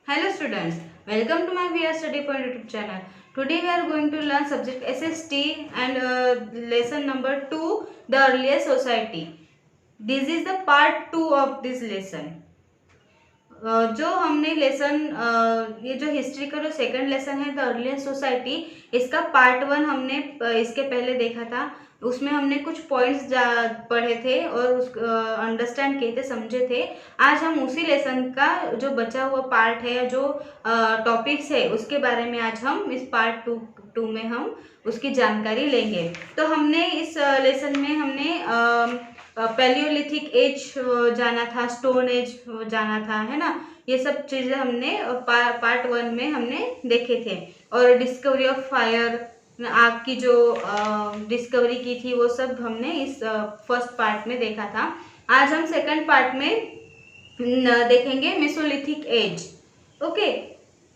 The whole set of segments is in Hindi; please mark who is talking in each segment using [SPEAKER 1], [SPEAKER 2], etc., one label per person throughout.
[SPEAKER 1] Hello students, welcome to my VR Study Point YouTube channel. Today we are going to learn subject SST and lesson number 2, the earlier society. This is the part 2 of this lesson. जो हमने लेसन ये जो हिस्ट्री का जो सेकंड लेसन है द अर्लियर सोसाइटी, इसका पार्ट 1 हमने इसके पहले देखा था। उसमें हमने कुछ पॉइंट्स पढ़े थे और उस अंडरस्टैंड किए थे, समझे थे। आज हम उसी लेसन का जो बचा हुआ पार्ट है, जो टॉपिक्स है, उसके बारे में आज हम इस पार्ट टू में हम उसकी जानकारी लेंगे। तो हमने इस लेसन में हमने पैलियोलिथिक एज जाना था, स्टोन एज जाना था, है ना। ये सब चीजें हमने पार्ट 1 में हमने देखे थे। और डिस्कवरी ऑफ फायर, आग की जो डिस्कवरी की थी, वो सब हमने इस फर्स्ट पार्ट में देखा था। आज हम सेकंड पार्ट में देखेंगे मेसोलिथिक एज। ओके,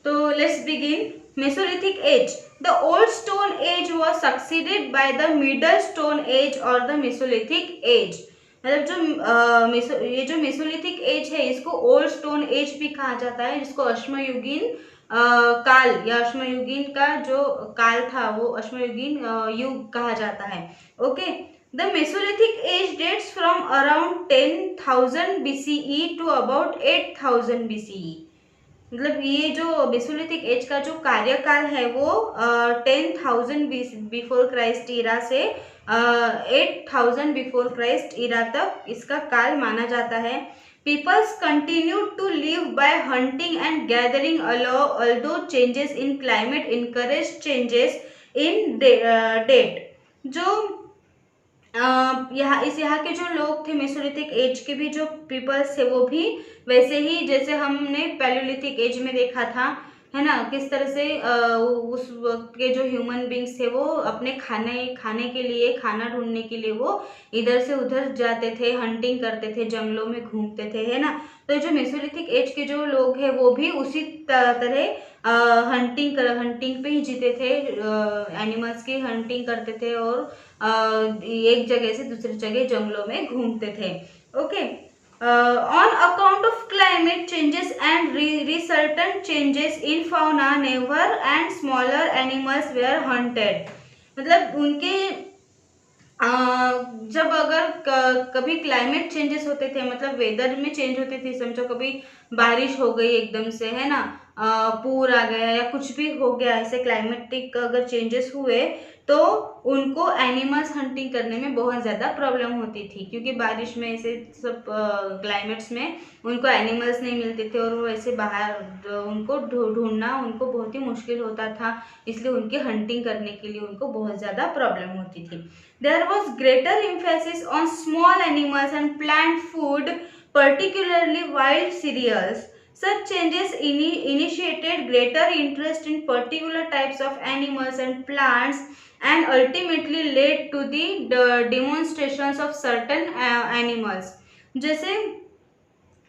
[SPEAKER 1] तो let's begin. Mesolithic as, the old stone age was succeeded by the middle stone age or the mesolithic age। मतलब ये जो मेसोलिथिक एज है, इसको ओल्ड स्टोन एज भी कहा जाता है, जिसको अश्मयुगीन काल या अश्मयुगीन का जो काल था वो अश्मयुगीन युग कहा जाता है। Okay, the Mesolithic age dates from around 10,000 BCE to about 8,000 BCE। मतलब ये जो मेसोलिथिक एज का जो कार्यकाल है वो 10,000 बिफोर क्राइस्ट ईरा से 8,000 बिफोर क्राइस्ट ईरा तक इसका काल माना जाता है। Peoples continue to live by hunting and gathering although changes in climate encourage changes in date. जो यहाँ के जो लोग थे, मेसोलिथिक एज के भी जो पीपल्स थे, वो भी वैसे ही जैसे हमने पैलियोलिथिक एज में देखा था, है ना, किस तरह से उस वक्त के जो ह्यूमन बींग्स थे वो अपने खाने के लिए, खाना ढूंढने के लिए वो इधर से उधर जाते थे, हंटिंग करते थे, जंगलों में घूमते थे, है ना। तो जो मेसोलिथिक एज के जो लोग हैं वो भी उसी तरह हंटिंग पे ही जीते थे, एनिमल्स की हंटिंग करते थे और एक जगह से दूसरी जगह जंगलों में घूमते थे। Okay, on account of climate changes and resultant changes in fauna, never and smaller animals were hunted। मतलब उनके जब अगर कभी क्लाइमेट चेंजेस होते थे, मतलब वेदर में चेंज होती थी, समझो कभी बारिश हो गई एकदम से, है ना, पूर आ गया या कुछ भी हो गया, ऐसे क्लाइमेटिक अगर चेंजेस हुए तो उनको एनिमल्स हंटिंग करने में बहुत ज़्यादा प्रॉब्लम होती थी, क्योंकि बारिश में ऐसे सब क्लाइमेट्स में उनको एनिमल्स नहीं मिलते थे और वो ऐसे बाहर उनको ढूंढना उनको बहुत ही मुश्किल होता था, इसलिए उनकी हंटिंग करने के लिए उनको बहुत ज़्यादा प्रॉब्लम होती थी। There was greater emphasis on small animals and plant food, particularly wild cereals. Such changes initiated greater interest in particular types of animals and plants and ultimately led to the demonstrations of certain animals। जैसे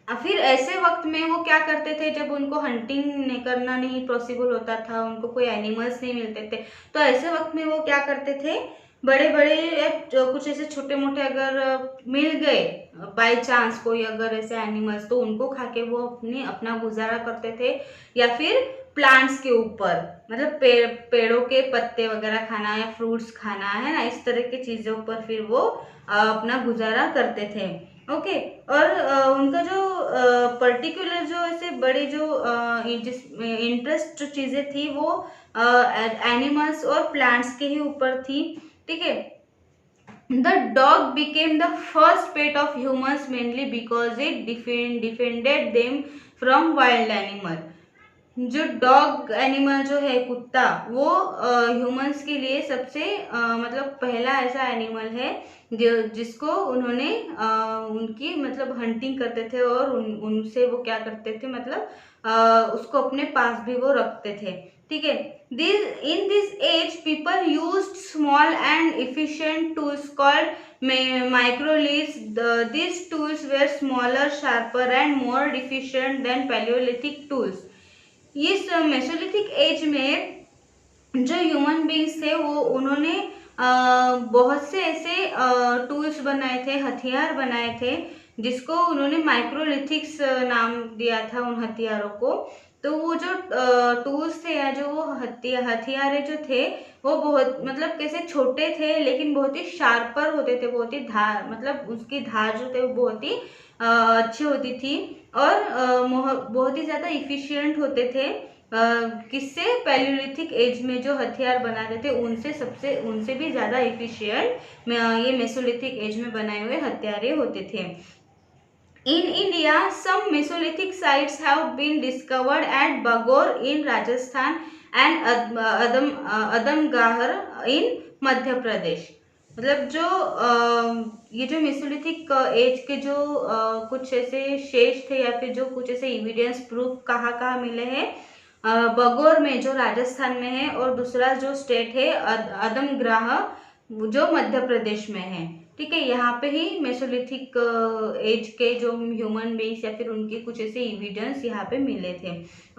[SPEAKER 1] फिर ऐसे वक्त में वो क्या करते थे, जब उनको हंटिंग करना नहीं पॉसिबल होता था, उनको कोई एनिमल्स नहीं मिलते थे, तो ऐसे वक्त में वो क्या करते थे, बड़े बड़े कुछ ऐसे छोटे मोटे अगर मिल गए बाय चांस कोई अगर ऐसे एनिमल्स, तो उनको खा के वो अपना गुजारा करते थे। या फिर प्लांट्स के ऊपर, मतलब पेड़ों के पत्ते वगैरह खाना या फ्रूट्स खाना, है ना, इस तरह की चीज़ों पर फिर वो अपना गुजारा करते थे। ओके, और उनका जो पर्टिकुलर जो ऐसे बड़े जो जिस इंटरेस्ट जो चीज़ें थी वो एनिमल्स और प्लांट्स के ही ऊपर थी। ठीक है, the dog became the first pet of humans mainly because it defended them from wild animal. जो डॉग एनिमल जो है, कुत्ता, वो ह्यूमंस के लिए सबसे मतलब पहला ऐसा एनिमल है जिसको उन्होंने उनकी मतलब हंटिंग करते थे और उनसे वो क्या करते थे, मतलब उसको अपने पास भी वो रखते थे। ठीक है, in this age people used small and efficient tools called microliths। These tools were smaller, sharper and more efficient than Paleolithic tools। इस मेसोलिथिक एज में जो ह्यूमन बींग्स थे वो उन्होंने बहुत से ऐसे टूल्स बनाए थे, हथियार बनाए थे, जिसको उन्होंने माइक्रोलिथिक्स नाम दिया था उन हथियारों को। तो वो जो टूल्स थे या जो वो हथियारे जो थे वो बहुत मतलब कैसे छोटे थे लेकिन बहुत ही शार्पर होते थे, बहुत ही धार मतलब उसकी धार जो थे वो बहुत ही अच्छी होती थी और बहुत ही ज़्यादा इफिशियंट होते थे। किससे पैलियोलिथिक एज में जो हथियार बनाते थे उनसे भी ज़्यादा इफिशियंट ये मेसोलिथिक एज में बनाए हुए हथियारे होते थे। In India, some Mesolithic sites have been discovered at Bagor in Rajasthan and Adamgahar in Madhya Pradesh. मतलब जो ये जो मेसोलिथिक एज के जो कुछ ऐसे शेष थे या फिर जो कुछ ऐसे एविडेंस प्रूफ कहाँ कहाँ मिले हैं, बगौर में जो राजस्थान में है और दूसरा जो स्टेट है अदमग्राह जो मध्य प्रदेश में है। ठीक है, यहाँ पे ही मेसोलिथिक एज के जो ह्यूमन बींग्स या फिर उनके कुछ ऐसे एविडेंस यहाँ पे मिले थे।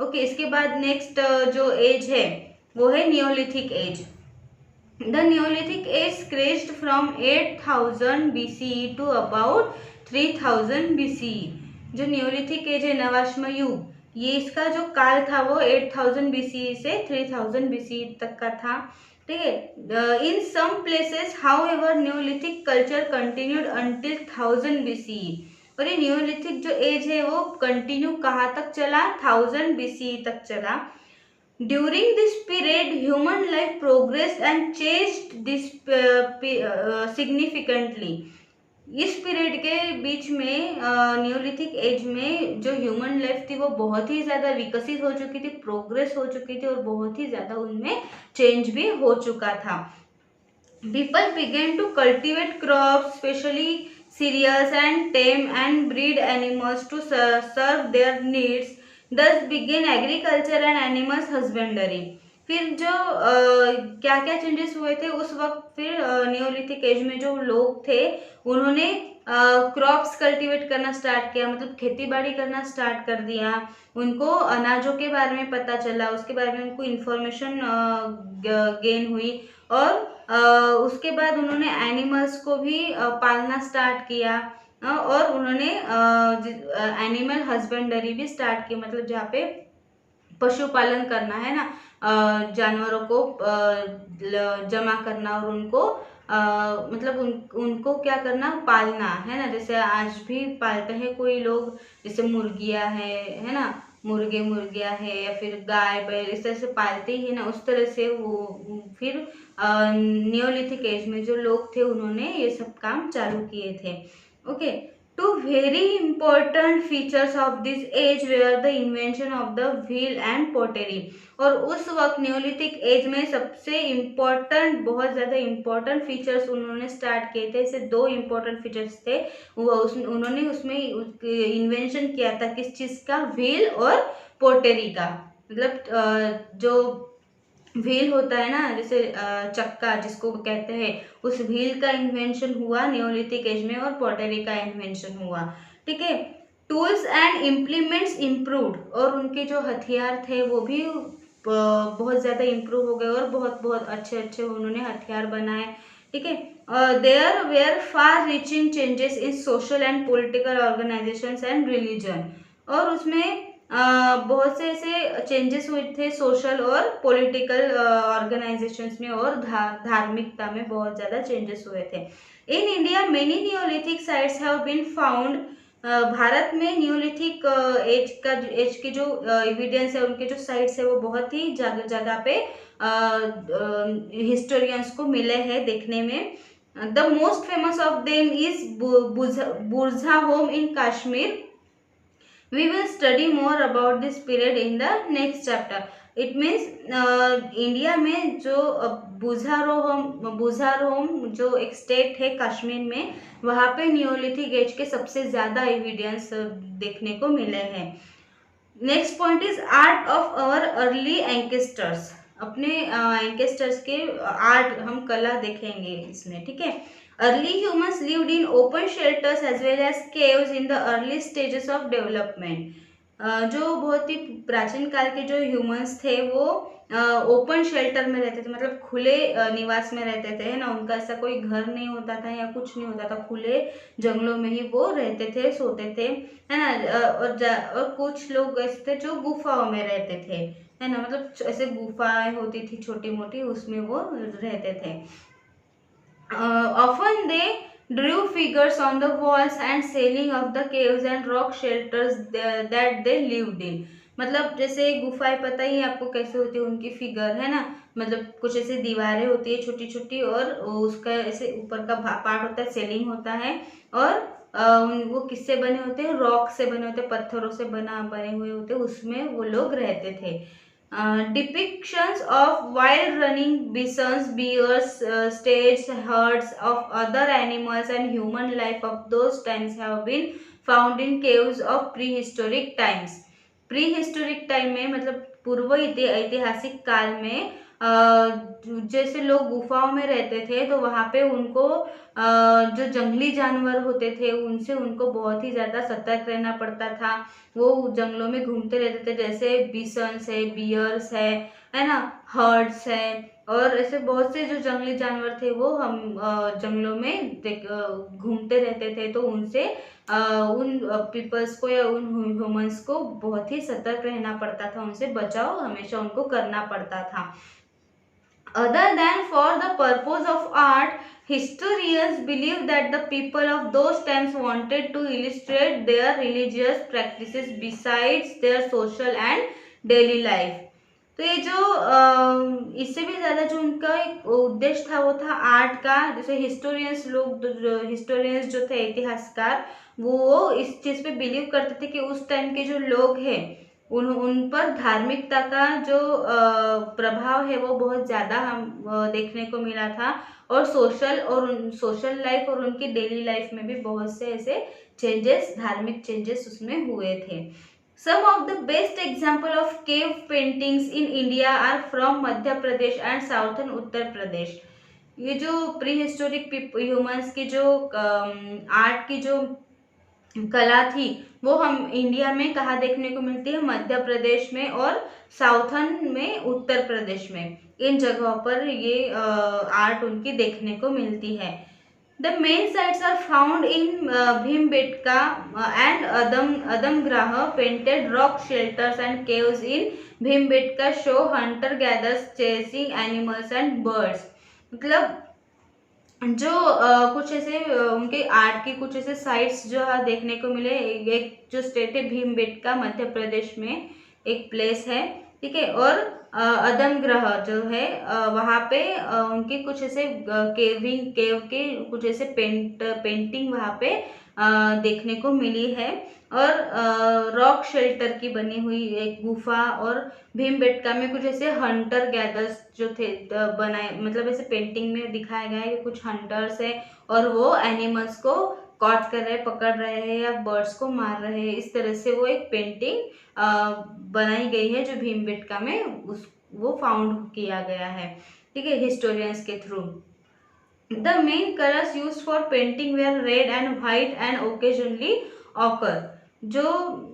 [SPEAKER 1] ओके, इसके बाद नेक्स्ट जो एज है वो है Neolithic age. The Neolithic age stretched from 8000 BCE to about 3000 BCE। जो नियोलिथिक एज है, नवाश्म युग, ये इसका जो काल था वो 8000 BCE से 3000 BCE तक का था। ठीक है, in some places however neolithic culture continued until 1000 BCE। और ये न्यूलिथिक जो एज है वो कंटिन्यू कहाँ तक चला, 1000 BCE तक चला। During this period human life progressed and changed this significantly. इस पीरियड के बीच में न्यूलिथिक एज में जो ह्यूमन लाइफ थी वो बहुत ही ज़्यादा विकसित हो चुकी थी, प्रोग्रेस हो चुकी थी और बहुत ही ज़्यादा उनमें चेंज भी हो चुका था। People began to cultivate crops specially cereals and tame and breed animals to serve their needs, thus began agriculture and animals husbandry. फिर जो क्या क्या चेंजेस हुए थे उस वक्त, फिर नियोलिथिक एज में जो लोग थे उन्होंने क्रॉप्स कल्टीवेट करना स्टार्ट किया, मतलब खेती बाड़ी करना स्टार्ट कर दिया। उनको अनाजों के बारे में पता चला, उसके बारे में उनको इन्फॉर्मेशन गेन हुई और उसके बाद उन्होंने एनिमल्स को भी पालना स्टार्ट किया और उन्होंने एनिमल हस्बेंडरी भी स्टार्ट की, मतलब जहाँ पे पशुपालन करना है ना, जानवरों को जमा करना और उनको मतलब उनको क्या करना, पालना है ना। जैसे आज भी पालते हैं कोई लोग, जैसे मुर्गियां है ना, मुर्गे मुर्गियां है या फिर गाय बैल, इस तरह से पालते ही है ना, उस तरह से वो फिर नियोलिथिक एज में जो लोग थे उन्होंने ये सब काम चालू किए थे। Okay, two very important features of this age were the invention of the wheel and pottery। और उस वक्त न्यूलिथिक एज में सबसे इम्पोर्टेंट, बहुत ज़्यादा इम्पोर्टेंट फीचर्स उन्होंने स्टार्ट किए थे। ऐसे दो इम्पोर्टेंट फीचर्स थे, उन्होंने उसमें इन्वेंशन किया था, किस चीज़ का, व्हील और पोटेरी का। मतलब जो व्हील होता है ना, जैसे चक्का जिसको कहते हैं, उस व्हील का इन्वेंशन हुआ नियोलिथिक एज में और पॉटरी का इन्वेंशन हुआ। ठीक है, टूल्स एंड इम्प्लीमेंट्स इम्प्रूव्ड, और उनके जो हथियार थे वो भी बहुत ज़्यादा इम्प्रूव हो गए और बहुत बहुत अच्छे अच्छे उन्होंने हथियार बनाए। ठीक है, there were far reaching changes in social and political organisations and religion. और उसमें बहुत से ऐसे चेंजेस हुए थे सोशल और पॉलिटिकल ऑर्गेनाइजेशंस में और धार्मिकता में बहुत ज़्यादा चेंजेस हुए थे। In India many Neolithic sites have been found. Bharat में नियोलिथिक एज के जो एविडेंस है, उनके जो साइट्स है वो बहुत ही जगह जगह पे हिस्टोरियंस को मिले हैं देखने में। The most famous of them is Burzahom in Kashmir. We will study more about this period in the next chapter. It means India में जो बुझारोम जो एक स्टेट है कश्मीर में, वहाँ पे नियोलिथिक एज के सबसे ज़्यादा एविडेंस देखने को मिले हैं। Next point is art of our early ancestors. अपने एंकेस्टर्स के आर्ट, हम कला देखेंगे इसमें। ठीक है, early humans lived in open shelters as well as caves in the early stages of development। जो बहुत ही प्राचीन काल के जो ह्यूमंस थे वो ओपन शेल्टर में रहते थे, मतलब खुले निवास में रहते थे, है ना। उनका ऐसा कोई घर नहीं होता था या कुछ नहीं होता था, खुले जंगलों में ही वो रहते थे, सोते थे, है ना। और कुछ लोग ऐसे थे जो गुफाओं में रहते थे, है ना, मतलब ऐसे गुफाएं होती थी छोटी मोटी, उसमें वो रहते थे। Often they drew figures on the walls and ceiling of the caves and rock shelters that they lived in. मतलब जैसे गुफाएं, पता ही है आपको कैसे होती है उनकी फिगर, है ना। मतलब कुछ ऐसे दीवारें होती है छोटी छोटी, और उसका ऐसे ऊपर का पार्ट होता है, सेलिंग होता है, और वो किससे बने होते हैं, रॉक से बने होते हैं, पत्थरों से बने हुए होते हैं, उसमें वो लोग रहते थे। Depictions of wild running bisons, bears, staged herds of other animals and human life of those times have been found in caves of prehistoric times. Prehistoric time में मतलब पूर्व ऐतिहासिक काल में जैसे लोग गुफाओं में रहते थे, तो वहां पे उनको जो जंगली जानवर होते थे उनसे उनको बहुत ही ज्यादा सतर्क रहना पड़ता था। वो जंगलों में घूमते रहते थे, जैसे बिसन्स है, बियर्स है ना, हर्ड्स है, और ऐसे बहुत से जो जंगली जानवर थे वो हम जंगलों में घूमते रहते थे। तो उनसे उन पीपल्स को या उन ह्यूमंस को बहुत ही सतर्क रहना पड़ता था, उनसे बचाव हमेशा उनको करना पड़ता था। Other than for the purpose of art, historians believe that the people of those times wanted to illustrate their religious practices besides their social and daily life. तो ये जो इससे भी ज़्यादा जो उनका एक उद्देश्य था वो था आर्ट का। जैसे हिस्टोरियंस जो थे, इतिहासकार, वो इस चीज़ पे बिलीव करते थे कि उस टाइम के जो लोग हैं उन पर धार्मिकता का जो प्रभाव है वो बहुत ज़्यादा हम देखने को मिला था, और सोशल लाइफ और उनकी डेली लाइफ में भी बहुत से ऐसे चेंजेस, धार्मिक चेंजेस उसमें हुए थे। Some of the best example of cave paintings in India are from Madhya Pradesh and southern Uttar Pradesh. ये जो प्री हिस्टोरिक ह्यूमंस की जो आर्ट की जो कला थी वो हम इंडिया में कहाँ देखने को मिलती है, मध्य प्रदेश में और साउथर्न में उत्तर प्रदेश में। इन जगहों पर ये आर्ट उनकी देखने को मिलती है। The main sites are found in Bhimbetka and Adamgraha. Painted rock shelters and caves in Bhimbetka show hunter-gatherers chasing animals and birds. मतलब जो कुछ ऐसे उनके आर्ट की कुछ ऐसे साइट्स जो है देखने को मिले। एक जो स्टेट है भीमबेटका, मध्य प्रदेश में एक प्लेस है, ठीक है। और अदम ग्रह जो है वहाँ पे उनके कुछ ऐसे केव के कुछ ऐसे पेंटिंग वहाँ पे देखने को मिली है। और रॉक शेल्टर की बनी हुई एक गुफा, और भीमबेटका में कुछ ऐसे हंटर गैदर्स जो थे बनाए, मतलब ऐसे पेंटिंग में दिखाया गया है कि कुछ हंटर्स है और वो एनिमल्स को कॉट कर रहे, पकड़ रहे हैं या बर्ड्स को मार रहे हैं। इस तरह से वो एक पेंटिंग बनाई गई है जो भीमबेटका में वो फाउंड किया गया है, ठीक है, हिस्टोरियंस के through. The main colors used for painting were red and white and occasionally ochre. जो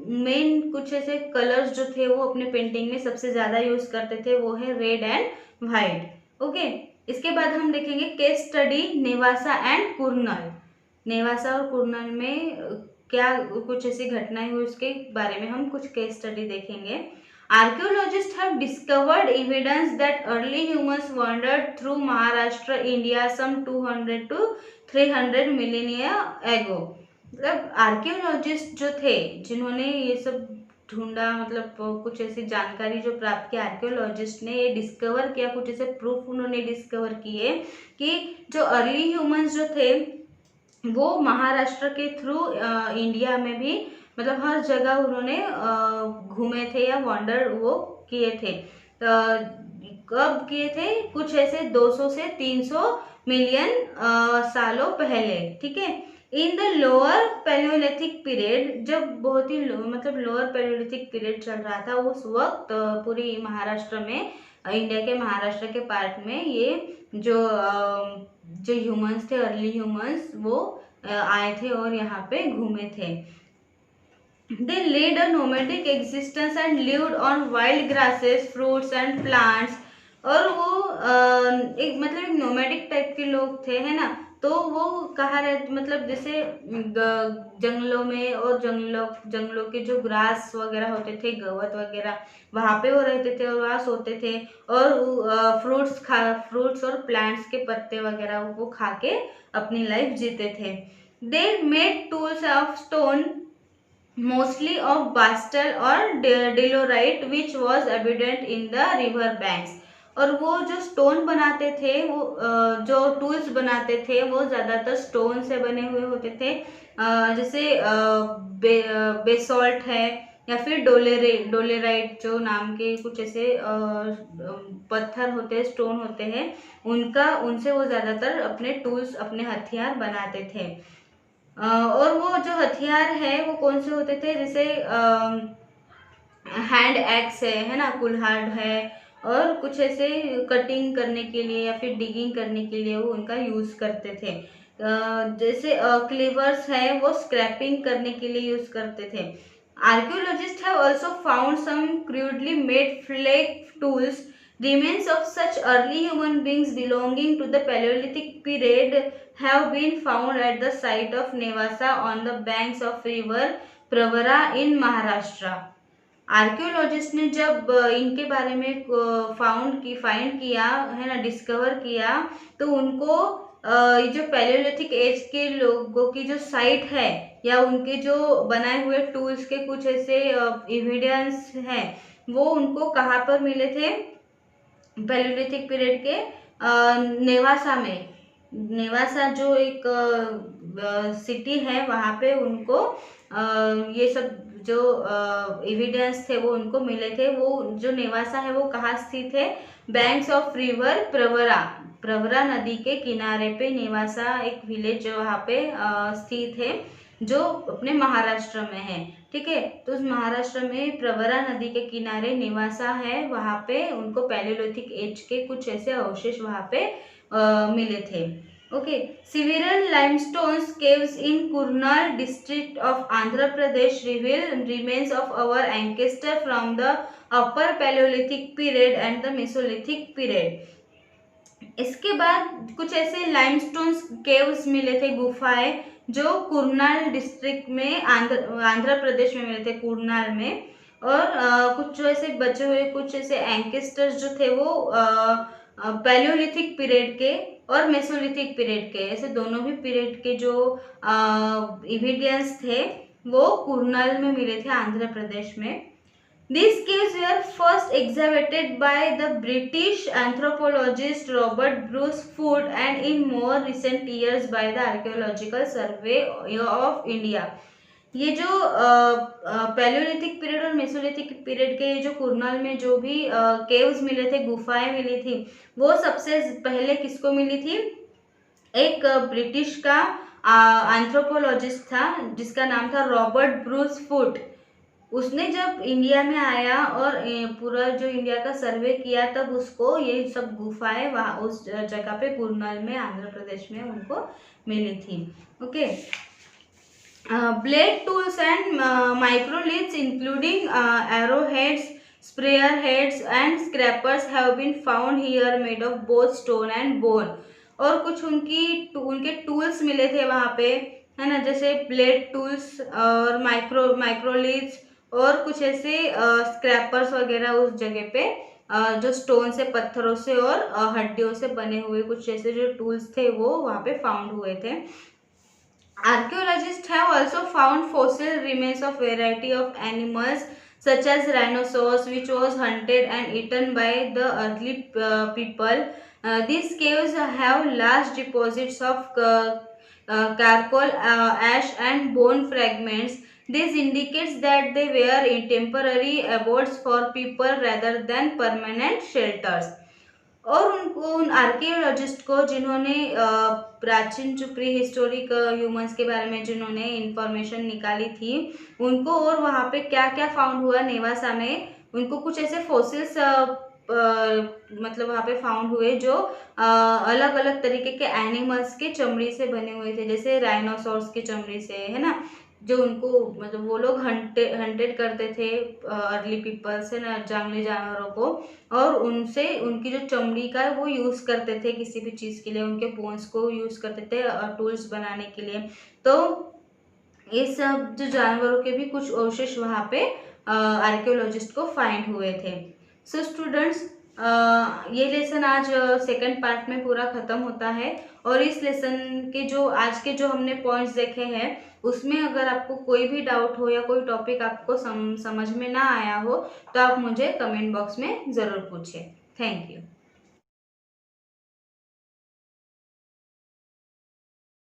[SPEAKER 1] मेन कुछ ऐसे कलर्स जो थे वो अपने पेंटिंग में सबसे ज्यादा यूज करते थे वो है रेड एंड वाइट। ओके, इसके बाद हम देखेंगे case study Nevasa and Kurnool. Nevasa और कुर्नल में क्या कुछ ऐसी घटनाएं हुई उसके बारे में हम कुछ केस स्टडी देखेंगे। Archaeologists have discovered evidence that early humans wandered through Maharashtra, India some 200 to 300 millennia ago. मतलब आर्कियोलॉजिस्ट जो थे जिन्होंने ये सब ढूंढा, मतलब कुछ ऐसी जानकारी जो प्राप्त की, आर्कियोलॉजिस्ट ने ये डिस्कवर किया, कुछ ऐसे प्रूफ उन्होंने डिस्कवर किए कि जो अर्ली ह्यूमंस जो थे वो महाराष्ट्र के थ्रू इंडिया में भी, मतलब हर जगह उन्होंने घूमे थे या वॉन्डर वो किए थे। कब किए थे? कुछ ऐसे 200 से 300 मिलियन सालों पहले, ठीक है। In the lower Palaeolithic period, जब बहुत ही मतलब लोअर पैलियोलिथिक पीरियड चल रहा था उस वक्त पूरी महाराष्ट्र में, इंडिया के महाराष्ट्र के पार्ट में ये जो ह्यूमंस थे, अर्ली ह्यूमंस, वो आए थे और यहाँ पे घूमे थे। They led a nomadic existence and lived on wild grasses, fruits and plants. और वो एक मतलब एक नोमैडिक टाइप के लोग थे, है ना। तो वो कहाँ रहते, मतलब जैसे जंगलों में, और जंगलों के जो ग्रास वगैरह होते थे, गवत वगैरह, वहाँ पे वो रहते थे और वहाँ सोते थे। और फ्रूट्स और प्लांट्स के पत्ते वगैरह वो खा के अपनी लाइफ जीते थे। They made tools of stone, mostly of basalt or diorite which was abundant in the river banks। और वो जो स्टोन बनाते थे, वो जो टूल्स बनाते थे वो ज़्यादातर स्टोन से बने हुए होते थे। जैसे बेसॉल्ट है, या फिर डोलेराइट जो नाम के कुछ ऐसे पत्थर होते हैं, स्टोन होते हैं, उनसे वो ज़्यादातर अपने टूल्स, अपने हथियार बनाते थे। और वो जो हथियार है वो कौन से होते थे, जैसे हैंड एक्स है ना, कुल्हाड़ है, और कुछ ऐसे कटिंग करने के लिए या फिर डिगिंग करने के लिए वो उनका यूज करते थे। जैसे क्लीवर्स है वो स्क्रैपिंग करने के लिए यूज करते थे। Archaeologists have also found some crudely made flake tools. Remains of such early human beings belonging to the Paleolithic period have been found at the site of Nevasa on the banks of river Pravara in Maharashtra। Archaeologist ने जब इनके बारे में फाइंड किया, है ना, डिस्कवर किया, तो उनको ये जो पैलियोलिथिक एज के लोगों की जो साइट है, या उनके जो बनाए हुए टूल्स के कुछ ऐसे एविडेंस हैं, वो उनको कहाँ पर मिले थे, पैलियोलिथिक पीरियड के नेवासा में। नेवासा जो एक सिटी है, वहाँ पे उनको ये सब जो एविडेंस थे वो उनको मिले थे। वो जो नेवासा है वो कहाँ स्थित है, banks of river Pravara, Pravara नदी के किनारे पे नेवासा एक विलेज वहाँ पे स्थित है, जो अपने महाराष्ट्र में है। ठीक है, तो उस महाराष्ट्र में प्रवरा नदी के किनारे नेवासा है, वहाँ पे उनको पैलियोलिथिक एज के कुछ ऐसे अवशेष वहाँ पे मिले थे। Okay, several limestone caves in Kurnool district of Andhra Pradesh reveal remains of our ancestor from the upper Paleolithic period and the Mesolithic period। इसके बाद कुछ ऐसे लाइमस्टोन केव्स मिले थे, गुफाएं, जो कुरनाल डिस्ट्रिक्ट में आंध्र प्रदेश में मिले थे, कुरनाल में। और कुछ जो ऐसे बचे हुए कुछ ऐसे एंकेस्टर्स जो थे वो पैलियोलिथिक पीरियड के और मेसोलिथिक पीरियड के, ऐसे दोनों भी पीरियड के जो एविडेंस थे वो कुरनाल में मिले थे, आंध्र प्रदेश में। These caves were first excavated by the British anthropologist Robert Bruce Foote and in more recent years by the Archaeological Survey of India। ये जो पैलियोलिथिक पीरियड और मेसोलिथिक पीरियड के जो कुरनाल में जो भी केव्स मिले थे, गुफाएं मिली थी, वो सबसे पहले किसको मिली थी, एक ब्रिटिश का एंथ्रोपोलॉजिस्ट था जिसका नाम था रॉबर्ट ब्रूस फूट। उसने जब इंडिया में आया और पूरा जो इंडिया का सर्वे किया, तब उसको ये सब गुफाएं वहाँ उस जगह पे कुरनाल में, आंध्र प्रदेश में उनको मिली थी। Okay, blade tools and microliths including arrowheads, sprayer heads and scrapers have been found here made of both stone and bone। और कुछ उनके टूल्स मिले थे वहाँ पे, है ना, जैसे ब्लेड टूल्स और माइक्रोलिथ्स और कुछ ऐसे स्क्रैपर्स वगैरह उस जगह पे जो स्टोन से, पत्थरों से और हड्डियों से बने हुए कुछ ऐसे जो टूल्स थे वो वहाँ पे फाउंड हुए थे। Archaeologists have also found fossil remains of variety of animals such as rhinoceros, which was hunted and eaten by the early people। These caves have large deposits of charcoal, ash and bone fragments। This indicates that they were temporary abodes for people rather than permanent shelters। और उन आर्कियोलॉजिस्ट को जिन्होंने प्राचीन जो प्री हिस्टोरिक ह्यूमंस के बारे में जिन्होंने इंफॉर्मेशन निकाली थी, उनको और वहाँ पे क्या क्या फाउंड हुआ नेवासा में, उनको कुछ ऐसे फोसिल्स मतलब वहाँ पे फाउंड हुए जो अलग अलग तरीके के एनिमल्स के चमड़ी से बने हुए थे, जैसे राइनोसोर्स की चमड़ी से, है ना, जो उनको मतलब वो लोग हंटेड करते थे अर्ली पीपल से ना, जंगली जानवरों को, और उनसे उनकी जो चमड़ी का है वो यूज़ करते थे किसी भी चीज़ के लिए, उनके बोन्स को यूज़ करते थे टूल्स बनाने के लिए। तो ये सब जो जानवरों के भी कुछ अवशेष वहाँ पे आर्कियोलॉजिस्ट को फाइंड हुए थे। सो स्टूडेंट्स, ये लेसन आज सेकंड पार्ट में पूरा ख़त्म होता है, और इस लेसन के जो आज के जो हमने पॉइंट्स देखे हैं उसमें अगर आपको कोई भी डाउट हो या कोई टॉपिक आपको समझ में ना आया हो तो आप मुझे कमेंट बॉक्स में ज़रूर पूछें। Thank you.